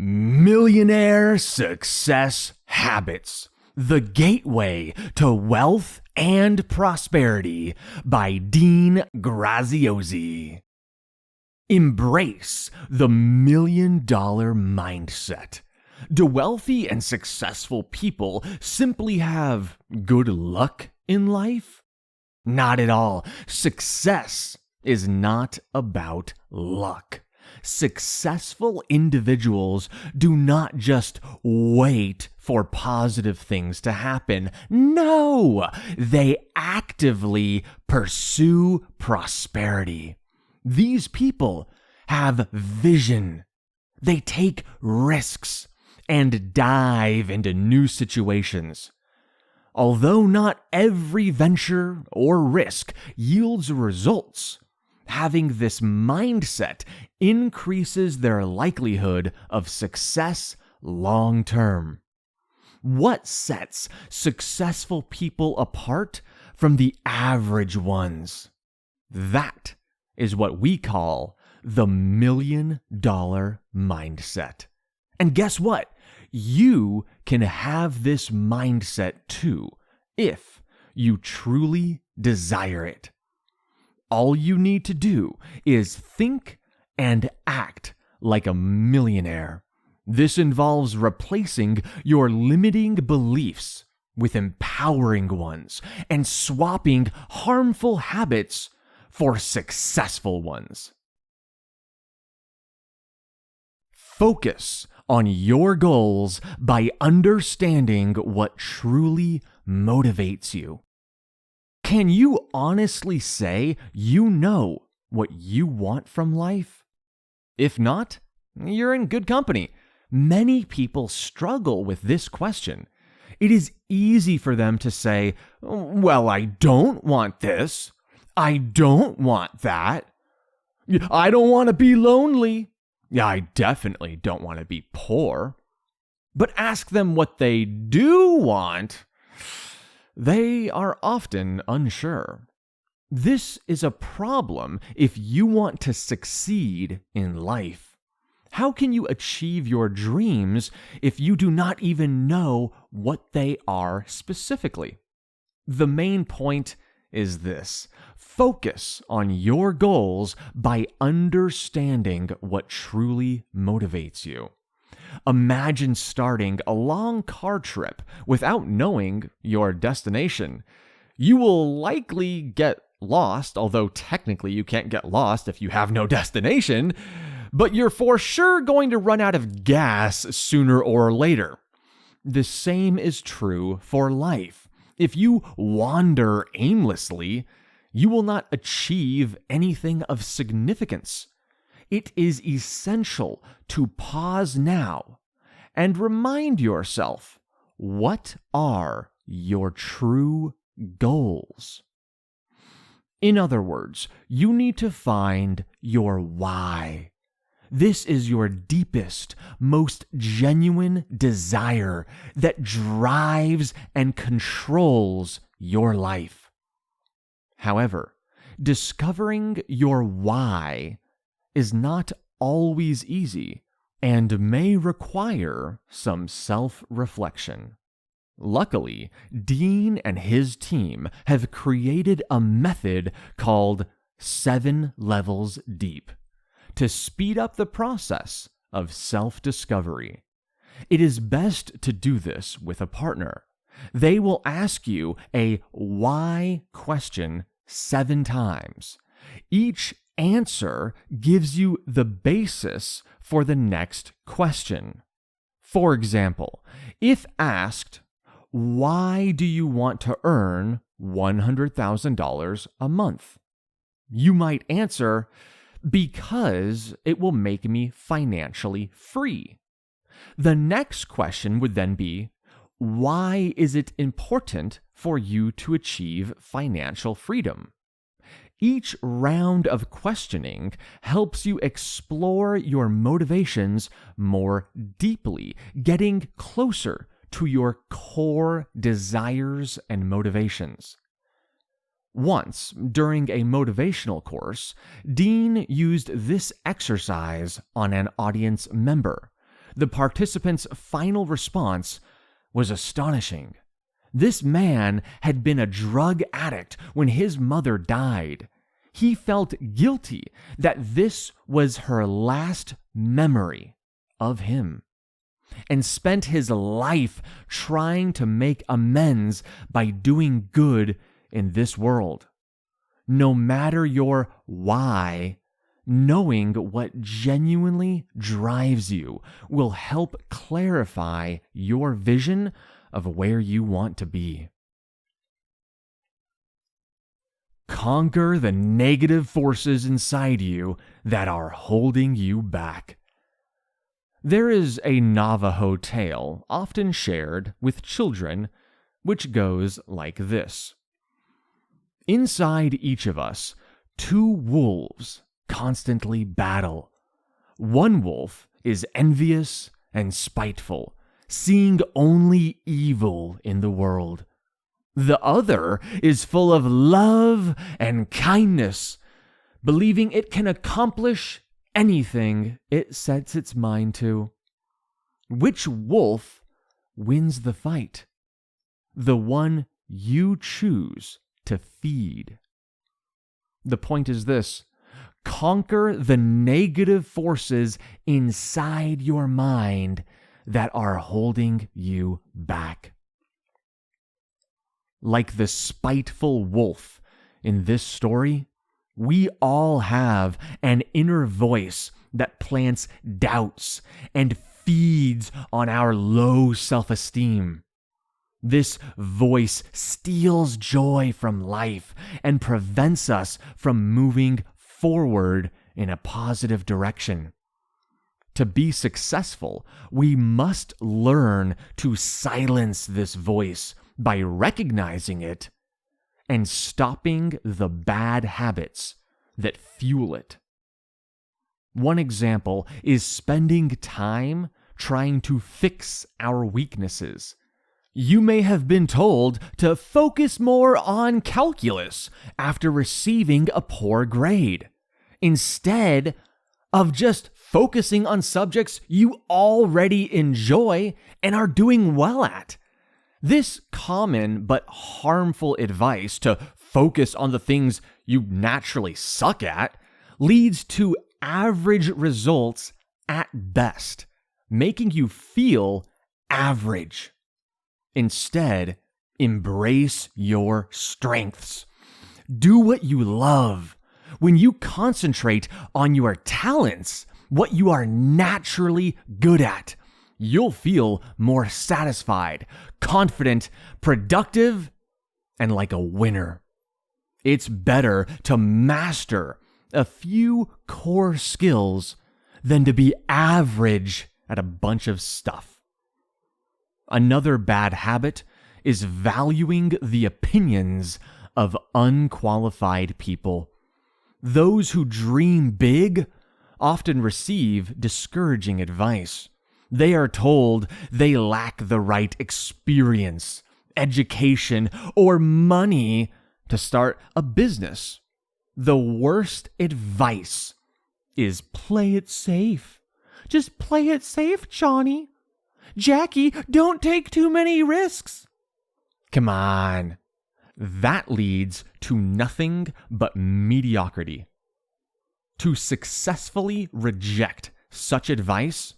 Millionaire Success Habits: The Gateway to Wealth and Prosperity by Dean Graziosi. Embrace the $1,000,000 mindset. Do wealthy and successful people simply have good luck in life? Not at all. Success is not about luck. Successful individuals do not just wait for positive things to happen. No, they actively pursue prosperity. These people have vision. They take risks and dive into new situations. Although not every venture or risk yields results, having this mindset increases their likelihood of success long term. What sets successful people apart from the average ones? That is what we call the $1,000,000 mindset. And guess what? You can have this mindset too, if you truly desire it. All you need to do is think and act like a millionaire. This involves replacing your limiting beliefs with empowering ones and swapping harmful habits for successful ones. Focus on your goals by understanding what truly motivates you. Can you honestly say you know what you want from life? If not, you're in good company. Many people struggle with this question. It is easy for them to say, well, I don't want this. I don't want that. I don't want to be lonely. I definitely don't want to be poor. But ask them what they do want. They are often unsure. This is a problem if you want to succeed in life. How can you achieve your dreams if you do not even know what they are specifically? The main point is this: focus on your goals by understanding what truly motivates you. Imagine starting a long car trip without knowing your destination. You will likely get lost, although technically you can't get lost if you have no destination, but you're for sure going to run out of gas sooner or later. The same is true for life. If you wander aimlessly, you will not achieve anything of significance. It is essential to pause now and remind yourself, what are your true goals? In other words, you need to find your why. This is your deepest, most genuine desire that drives and controls your life. However, discovering your why is not always easy and may require some self-reflection. Luckily, Dean and his team have created a method called 7 Levels Deep to speed up the process of self-discovery. It is best to do this with a partner. They will ask you a why question 7 times. Each answer gives you the basis for the next question. For example, if asked, why do you want to earn $100,000 a month? You might answer, because it will make me financially free. The next question would then be, why is it important for you to achieve financial freedom? Each round of questioning helps you explore your motivations more deeply, getting closer to your core desires and motivations. Once, during a motivational course, Dean used this exercise on an audience member. The participant's final response was astonishing. This man had been a drug addict when his mother died. He felt guilty that this was her last memory of him, and spent his life trying to make amends by doing good in this world. No matter your why, knowing what genuinely drives you will help clarify your vision of where you want to be. Conquer the negative forces inside you that are holding you back. There is a Navajo tale often shared with children, which goes like this. Inside each of us, two wolves constantly battle. One wolf is envious and spiteful, seeing only evil in the world. The other is full of love and kindness, believing it can accomplish anything it sets its mind to. Which wolf wins the fight? The one you choose to feed. The point is this: conquer the negative forces inside your mind that are holding you back. Like the spiteful wolf in this story, we all have an inner voice that plants doubts and feeds on our low self-esteem. This voice steals joy from life and prevents us from moving forward in a positive direction. To be successful, we must learn to silence this voice by recognizing it and stopping the bad habits that fuel it. One example is spending time trying to fix our weaknesses. You may have been told to focus more on calculus after receiving a poor grade, instead of just focusing on subjects you already enjoy and are doing well at. This common but harmful advice to focus on the things you naturally suck at leads to average results at best, making you feel average. Instead, embrace your strengths. Do what you love. When you concentrate on your talents, what you are naturally good at, you'll feel more satisfied, confident, productive, and like a winner. It's better to master a few core skills than to be average at a bunch of stuff. Another bad habit is valuing the opinions of unqualified people. Those who dream big often receive discouraging advice. They are told they lack the right experience, education, or money to start a business. The worst advice is play it safe. Just play it safe, Johnny. Jackie, don't take too many risks. Come on. That leads to nothing but mediocrity. To successfully reject such advice,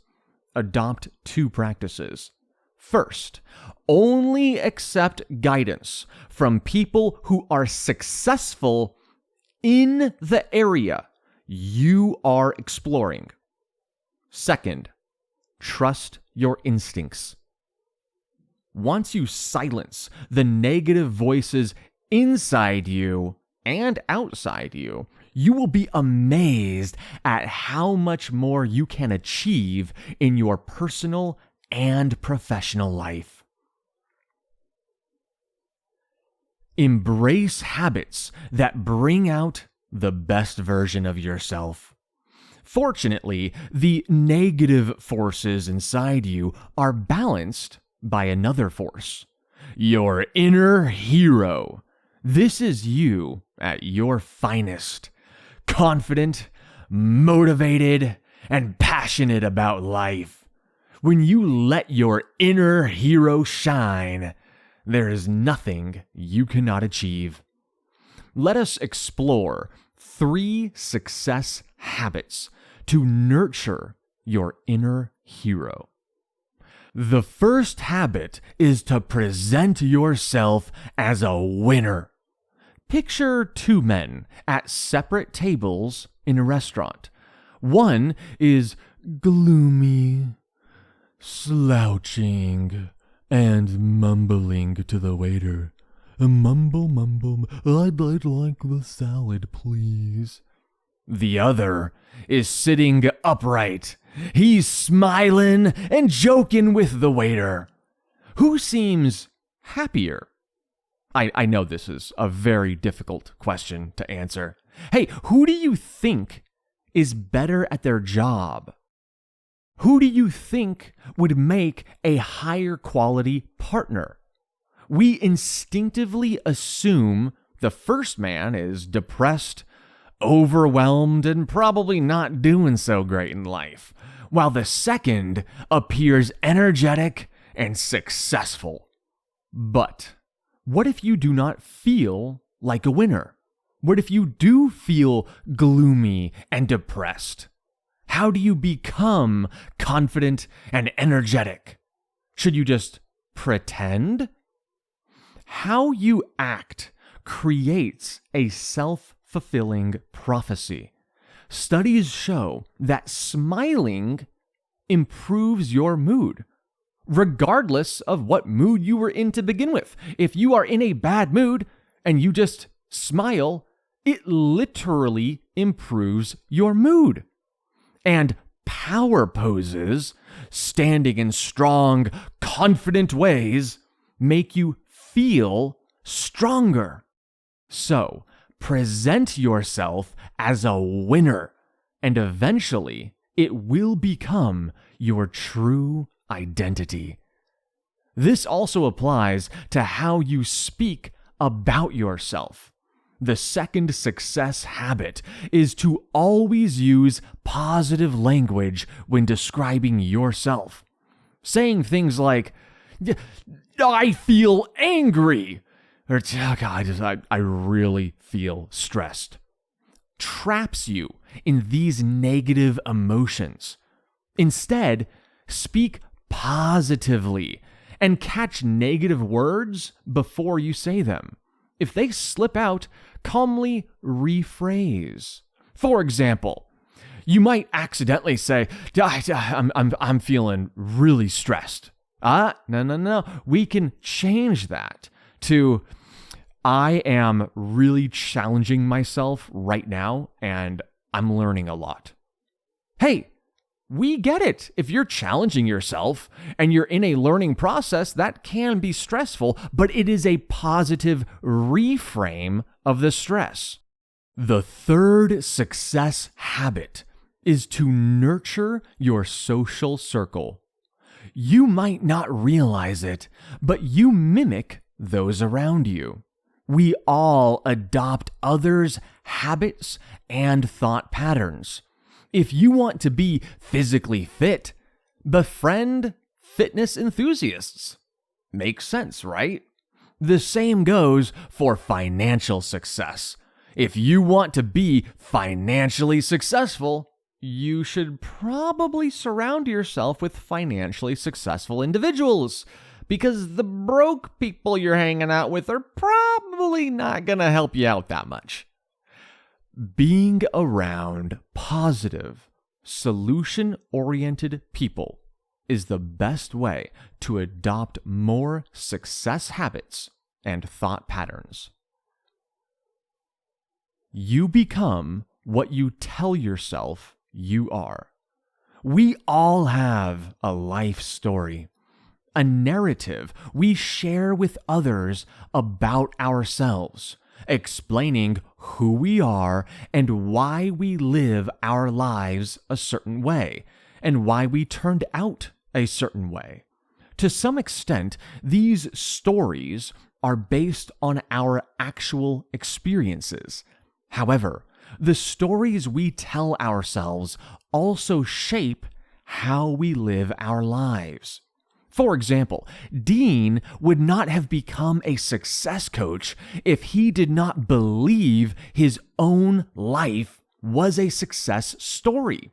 adopt two practices. First, only accept guidance from people who are successful in the area you are exploring. Second, trust your instincts. Once you silence the negative voices inside you and outside you, you will be amazed at how much more you can achieve in your personal and professional life. Embrace habits that bring out the best version of yourself. Fortunately, the negative forces inside you are balanced by another force, your inner hero. This is you at your finest, confident, motivated, and passionate about life. When you let your inner hero shine, there is nothing you cannot achieve. Let us explore 3 success habits to nurture your inner hero. The first habit is to present yourself as a winner. Picture 2 men at separate tables in a restaurant. One is gloomy, slouching, and mumbling to the waiter. Mumble, mumble, I'd like the salad, please. The other is sitting upright. He's smiling and joking with the waiter. Who seems happier? I know this is a very difficult question to answer. Hey, who do you think is better at their job? Who do you think would make a higher quality partner? We instinctively assume the first man is depressed, overwhelmed, and probably not doing so great in life, while the second appears energetic and successful. But what if you do not feel like a winner? What if you do feel gloomy and depressed? How do you become confident and energetic? Should you just pretend? How you act creates a self-fulfilling prophecy. Studies show that smiling improves your mood, regardless of what mood you were in to begin with. If you are in a bad mood and you just smile, it literally improves your mood. And power poses, standing in strong, confident ways, make you feel stronger. So, present yourself as a winner, and eventually it will become your true identity. This also applies to how you speak about yourself. The second success habit is to always use positive language when describing yourself. Saying things like, I feel angry, or I really feel stressed, traps you in these negative emotions. Instead, speak positively and catch negative words before you say them. If they slip out, calmly rephrase. For example, you might accidentally say, I'm feeling really stressed. No. We can change that to, I am really challenging myself right now and I'm learning a lot. Hey, we get it. If you're challenging yourself and you're in a learning process, that can be stressful, but it is a positive reframe of the stress. The third success habit is to nurture your social circle. You might not realize it, but you mimic those around you. We all adopt others' habits and thought patterns. If you want to be physically fit, befriend fitness enthusiasts. Makes sense, right? The same goes for financial success. If you want to be financially successful, you should probably surround yourself with financially successful individuals, because the broke people you're hanging out with are probably not going to help you out that much. Being around positive, solution-oriented people is the best way to adopt more success habits and thought patterns. You become what you tell yourself you are. We all have a life story, a narrative we share with others about ourselves, explaining who we are and why we live our lives a certain way, and why we turned out a certain way. To some extent, these stories are based on our actual experiences. However, the stories we tell ourselves also shape how we live our lives. For example, Dean would not have become a success coach if he did not believe his own life was a success story.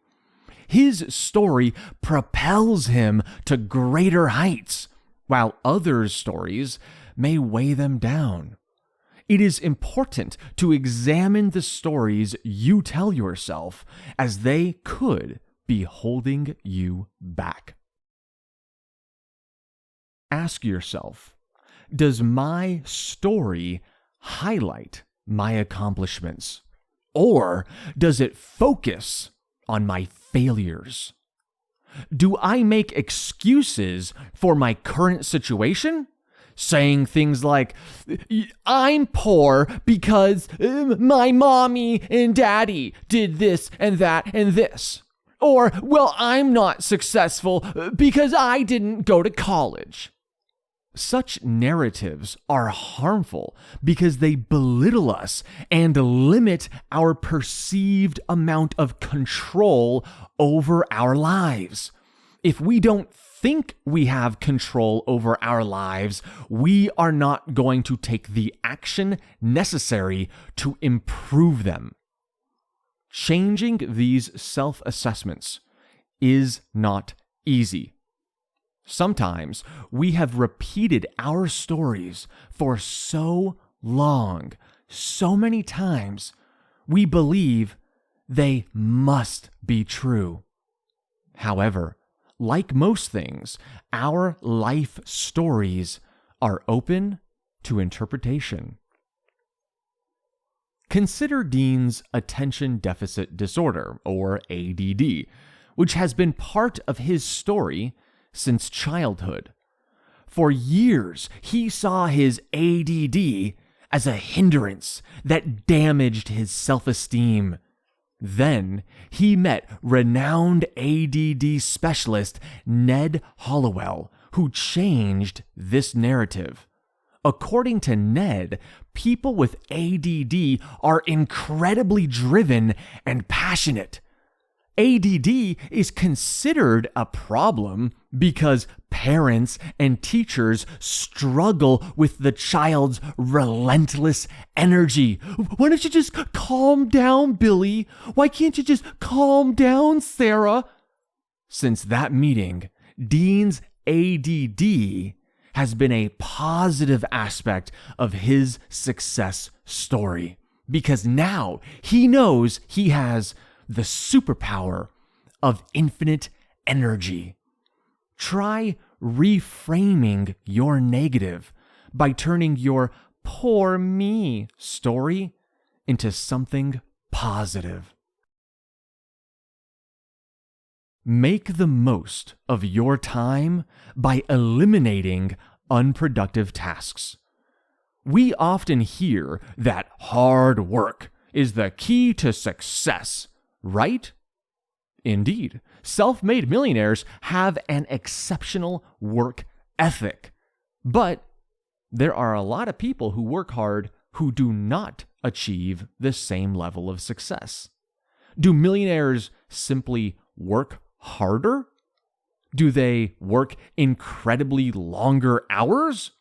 His story propels him to greater heights, while others' stories may weigh them down. It is important to examine the stories you tell yourself, as they could be holding you back. Ask yourself, does my story highlight my accomplishments? Or does it focus on my failures? Do I make excuses for my current situation? Saying things like, I'm poor because my mommy and daddy did this and that and this. Or, well, I'm not successful because I didn't go to college. Such narratives are harmful because they belittle us and limit our perceived amount of control over our lives. If we don't think we have control over our lives, we are not going to take the action necessary to improve them. Changing these self-assessments is not easy. Sometimes we have repeated our stories for so long, so many times, we believe they must be true. However, like most things, our life stories are open to interpretation. Consider Dean's attention deficit disorder, or ADD, which has been part of his story since childhood. For years, he saw his ADD as a hindrance that damaged his self-esteem. Then he met renowned ADD specialist Ned Hollowell, who changed this narrative. According to Ned, people with ADD are incredibly driven and passionate. ADD is considered a problem because parents and teachers struggle with the child's relentless energy. Why don't you just calm down, Billy? Why can't you just calm down, Sarah? Since that meeting, Dean's ADD has been a positive aspect of his success story, because now he knows he has the superpower of infinite energy. Try reframing your negative by turning your poor me story into something positive. Make the most of your time by eliminating unproductive tasks. We often hear that hard work is the key to success, right? Indeed, self-made millionaires have an exceptional work ethic. But there are a lot of people who work hard who do not achieve the same level of success. Do millionaires simply work harder? Do they work incredibly longer hours?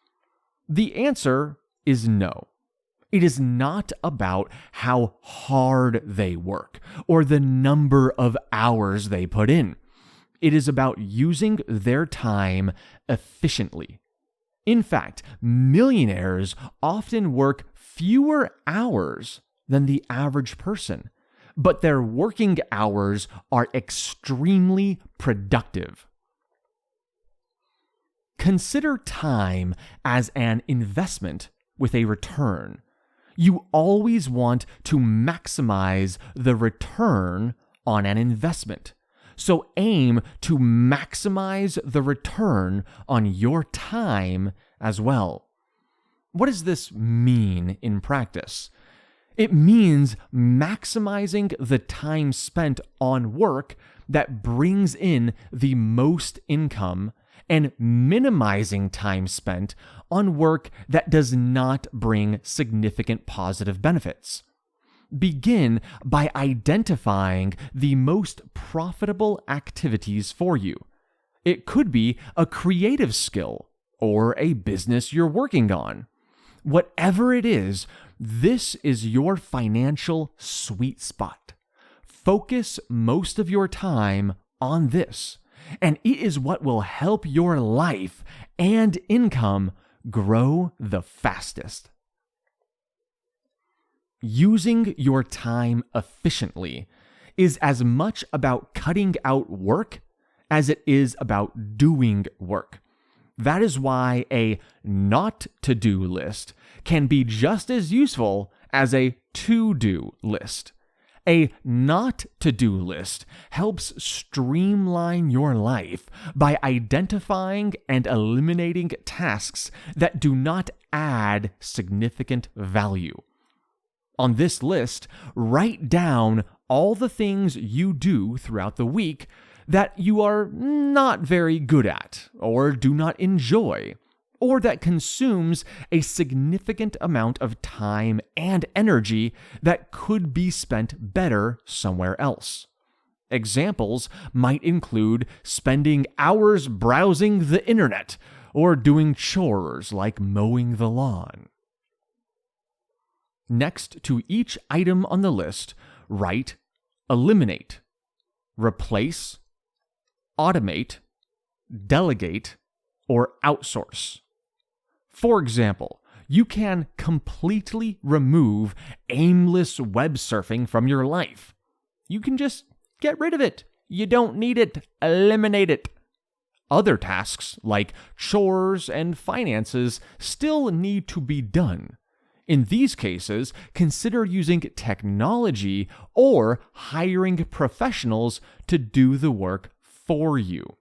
The answer is no. It is not about how hard they work or the number of hours they put in. It is about using their time efficiently. In fact, millionaires often work fewer hours than the average person, but their working hours are extremely productive. Consider time as an investment with a return. You always want to maximize the return on an investment. So aim to maximize the return on your time as well. What does this mean in practice? It means maximizing the time spent on work that brings in the most income and minimizing time spent on work that does not bring significant positive benefits. Begin by identifying the most profitable activities for you. It could be a creative skill or a business you're working on. Whatever it is, this is your financial sweet spot. Focus most of your time on this, and it is what will help your life and income grow the fastest. Using your time efficiently is as much about cutting out work as it is about doing work. That is why a not-to-do list can be just as useful as a to-do list. A not-to-do list helps streamline your life by identifying and eliminating tasks that do not add significant value. On this list, write down all the things you do throughout the week that you are not very good at, or do not enjoy, or that consumes a significant amount of time and energy that could be spent better somewhere else. Examples might include spending hours browsing the internet or doing chores like mowing the lawn. Next to each item on the list, write eliminate, replace, automate, delegate, or outsource. For example, you can completely remove aimless web surfing from your life. You can just get rid of it. You don't need it. Eliminate it. Other tasks like chores and finances still need to be done. In these cases, consider using technology or hiring professionals to do the work for you.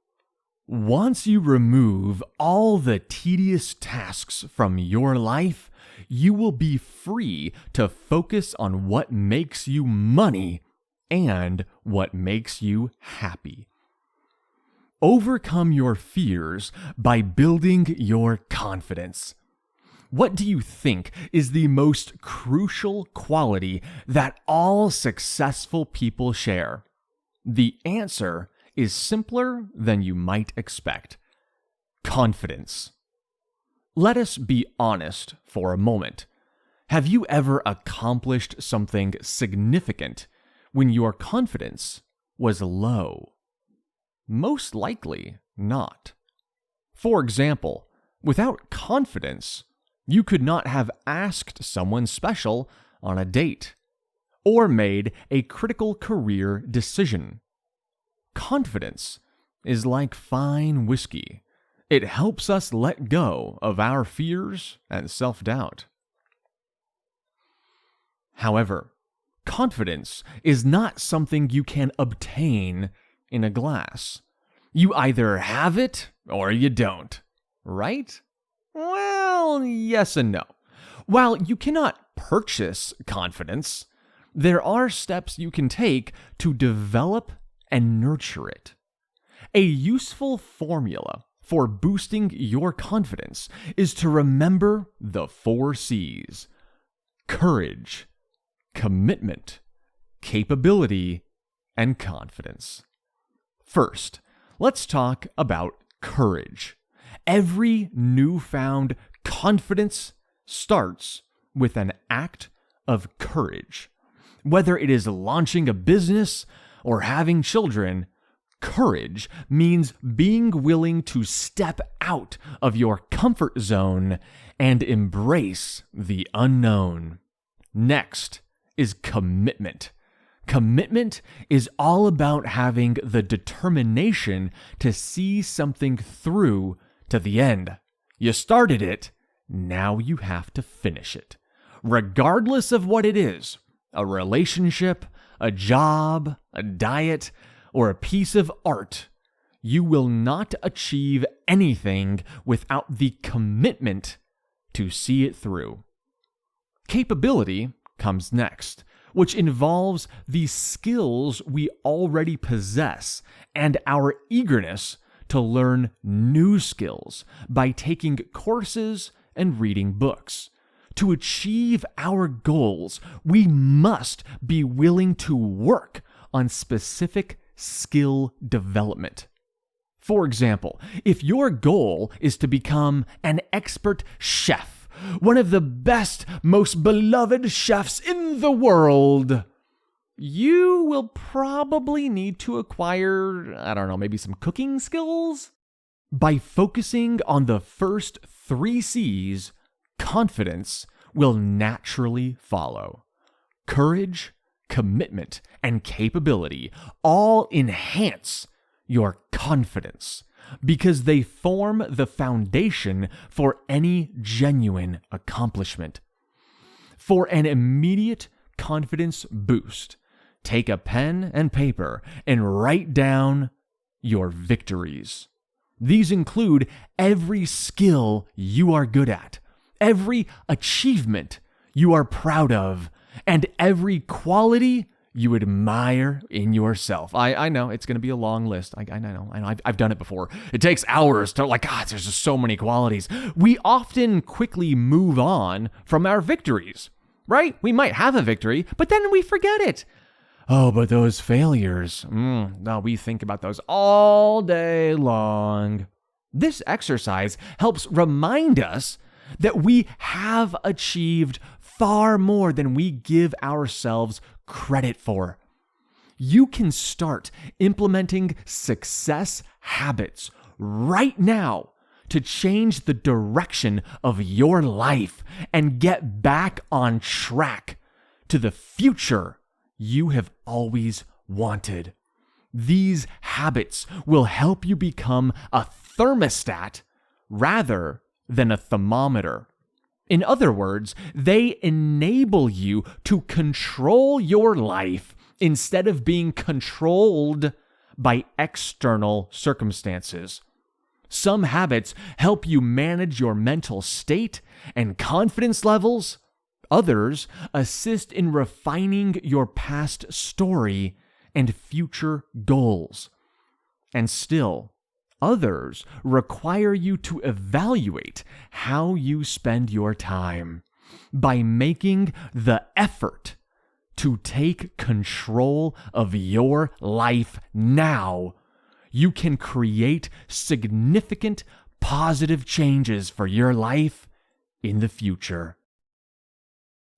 Once you remove all the tedious tasks from your life, you will be free to focus on what makes you money and what makes you happy. Overcome your fears by building your confidence. What do you think is the most crucial quality that all successful people share? The answer is simpler than you might expect. Confidence. Let us be honest for a moment. Have you ever accomplished something significant when your confidence was low? Most likely not. For example, without confidence, you could not have asked someone special on a date or made a critical career decision. Confidence is like fine whiskey. It helps us let go of our fears and self-doubt. However, confidence is not something you can obtain in a glass. You either have it or you don't, right? Well, yes and no. While you cannot purchase confidence, there are steps you can take to develop and nurture it. A useful formula for boosting your confidence is to remember the 4 C's: courage, commitment, capability, and confidence. First, let's talk about courage. Every newfound confidence starts with an act of courage. Whether it is launching a business or having children, courage means being willing to step out of your comfort zone and embrace the unknown. Next is commitment. Commitment is all about having the determination to see something through to the end. You started it, now you have to finish it. Regardless of what it is, a relationship, a job, a diet, or a piece of art, you will not achieve anything without the commitment to see it through. Capability comes next, which involves the skills we already possess and our eagerness to learn new skills by taking courses and reading books. To achieve our goals, we must be willing to work on specific skill development. For example, if your goal is to become an expert chef, one of the best, most beloved chefs in the world, you will probably need to acquire, maybe some cooking skills? By focusing on the first 3 C's, confidence will naturally follow. Courage, commitment, and capability all enhance your confidence because they form the foundation for any genuine accomplishment. For an immediate confidence boost, take a pen and paper and write down your victories. These include every skill you are good at, every achievement you are proud of, and every quality you admire in yourself. I know it's going to be a long list. I know. I've done it before. It takes hours to there's just so many qualities. We often quickly move on from our victories, right? We might have a victory, but then we forget it. Oh, but those failures, no, we think about those all day long. This exercise helps remind us that we have achieved far more than we give ourselves credit for. You can start implementing success habits right now to change the direction of your life and get back on track to the future you have always wanted. These habits will help you become a thermostat rather than a thermometer. In other words, they enable you to control your life instead of being controlled by external circumstances. Some habits help you manage your mental state and confidence levels. Others assist in refining your past story and future goals. And still, others require you to evaluate how you spend your time. By making the effort to take control of your life now, you can create significant positive changes for your life in the future.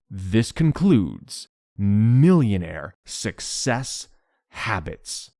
This concludes Millionaire Success Habits.